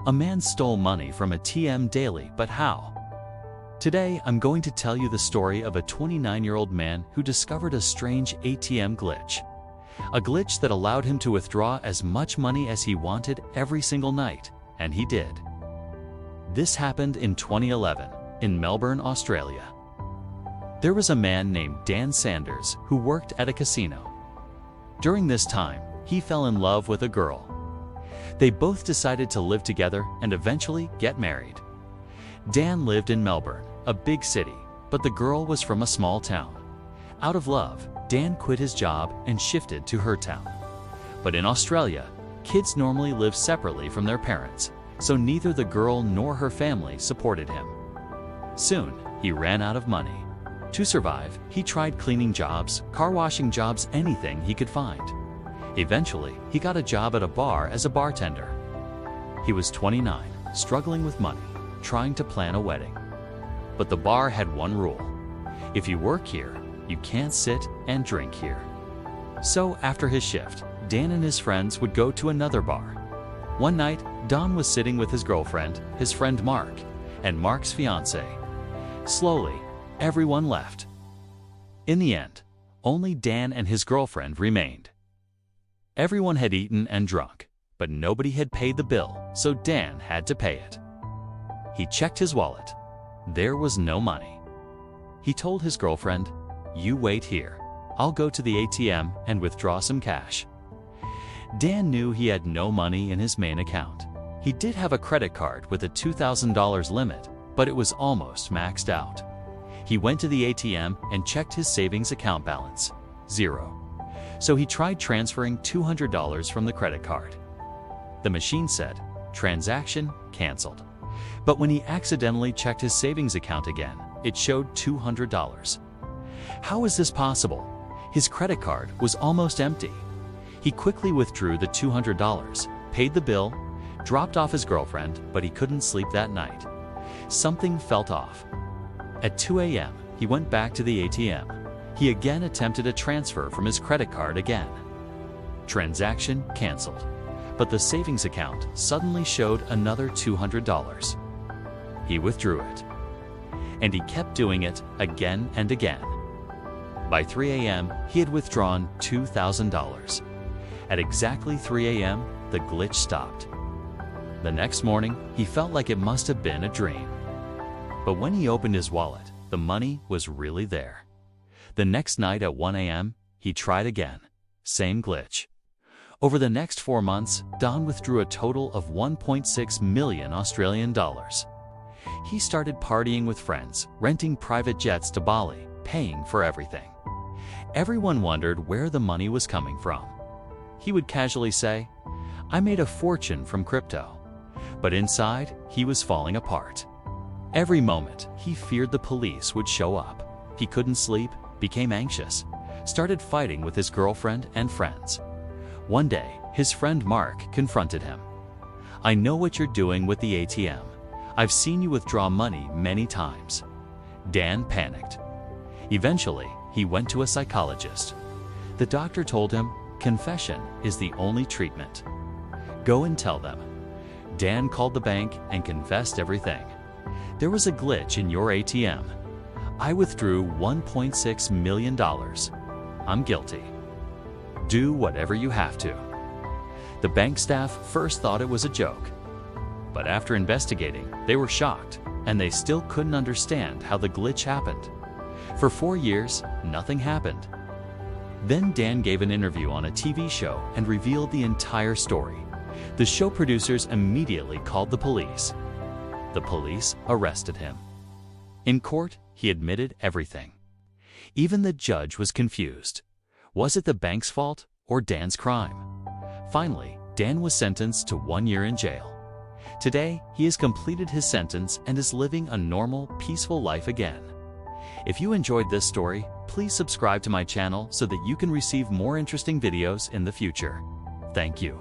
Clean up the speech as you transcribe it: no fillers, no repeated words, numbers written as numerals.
A man stole money from ATM Daily, but how? Today, I'm going to tell you the story of a 29-year-old man who discovered a strange ATM glitch. A glitch that allowed him to withdraw as much money as he wanted every single night, and he did. This happened in 2011, in Melbourne, Australia. There was a man named Dan Sanders who worked at a casino. During this time, he fell in love with a girl. They both decided to live together and eventually get married. Dan lived in Melbourne, a big city, but the girl was from a small town. Out of love, Dan quit his job and shifted to her town. But in Australia, kids normally live separately from their parents, so neither the girl nor her family supported him. Soon, he ran out of money. To survive, he tried cleaning jobs, car washing jobs, anything he could find. Eventually, he got a job at a bar as a bartender. He was 29, struggling with money, trying to plan a wedding. But the bar had one rule: if you work here, you can't sit and drink here. So after his shift, Dan and his friends would go to another bar. One night, Don was sitting with his girlfriend, his friend Mark, and Mark's fiancée. Slowly, everyone left. In the end, only Dan and his girlfriend remained. Everyone had eaten and drunk, but nobody had paid the bill, so Dan had to pay it. He checked his wallet. There was no money. He told his girlfriend, "You wait here. I'll go to the ATM and withdraw some cash." Dan knew he had no money in his main account. He did have a credit card with a $2,000 limit, but it was almost maxed out. He went to the ATM and checked his savings account balance. Zero. So he tried transferring $200 from the credit card. The machine said, "Transaction canceled." But when he accidentally checked his savings account again, it showed $200. How is this possible? His credit card was almost empty. He quickly withdrew the $200, paid the bill, dropped off his girlfriend, but he couldn't sleep that night. Something felt off. At 2 a.m., he went back to the ATM. He again attempted a transfer from his credit card again. Transaction canceled, but the savings account suddenly showed another $200. He withdrew it, and he kept doing it again and again. By 3 a.m., he had withdrawn $2,000. At exactly 3 a.m., the glitch stopped. The next morning, he felt like it must have been a dream. But when he opened his wallet, the money was really there. The next night at 1 a.m., he tried again. Same glitch. Over the next 4 months, Don withdrew a total of 1.6 million Australian dollars. He started partying with friends, renting private jets to Bali, paying for everything. Everyone wondered where the money was coming from. He would casually say, "I made a fortune from crypto." But inside, he was falling apart. Every moment, he feared the police would show up. He couldn't sleep, became anxious, started fighting with his girlfriend and friends. One day, his friend Mark confronted him. "I know what you're doing with the ATM. I've seen you withdraw money many times." Dan panicked. Eventually, he went to a psychologist. The doctor told him, "Confession is the only treatment. Go and tell them." Dan called the bank and confessed everything. "There was a glitch in your ATM. I withdrew $1.6 million. I'm guilty. Do whatever you have to." The bank staff first thought it was a joke. But after investigating, they were shocked, and they still couldn't understand how the glitch happened. For 4 years, nothing happened. Then Dan gave an interview on a TV show and revealed the entire story. The show producers immediately called the police. The police arrested him. In court, he admitted everything. Even the judge was confused. Was it the bank's fault or Dan's crime? Finally, Dan was sentenced to 1 year in jail. Today, he has completed his sentence and is living a normal, peaceful life again. If you enjoyed this story, please subscribe to my channel so that you can receive more interesting videos in the future. Thank you.